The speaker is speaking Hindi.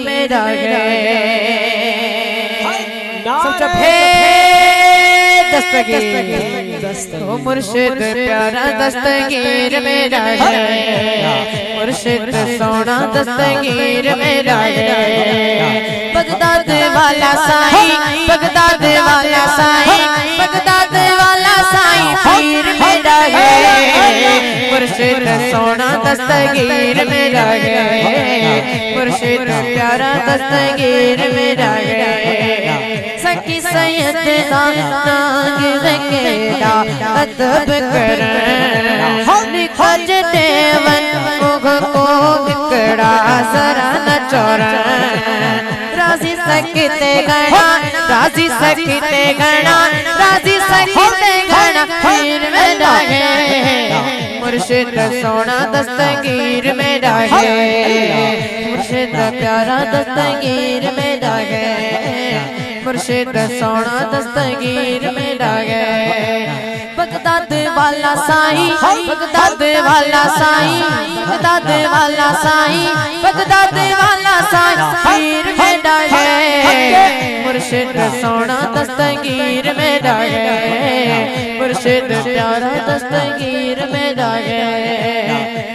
मेरा है सच्चा दस्तगीर तो मुर्शिद प्यारा दस्तगीर मेरा है मुर्शिद सोना दस्तगीर मेरा है बगदाद वाला साईं बगदाद वाला साईं बगदाद वाला साईं पीर मेरा है मुर्शिद सोना दस्तगीर मेरा है मुर्शिद प्यारा दस्तगीर मेरा है सखी सैयद नाग वगेरा अदब कर निखज देवन मुख को बिकड़ा जरा न चोरा राजी सकते गणा राजी सकते गणा राजी सकते गणा पीर मेरा है मुर्शिद सोना दस्तगीर मेरा है मुर्शिद प्यारा दस्तगीर मेरा है मुर्शिद सोना दस्तगीर मेरा है बगदाद वाला साईं बगदाद वाला साईं बगदाद वाला साईं बगदाद वाला साईं पीर मेरा है मुर्शिद सोना दस्तगीर मेरा है मुर्शिद प्यारा दस्तगीर मेरा है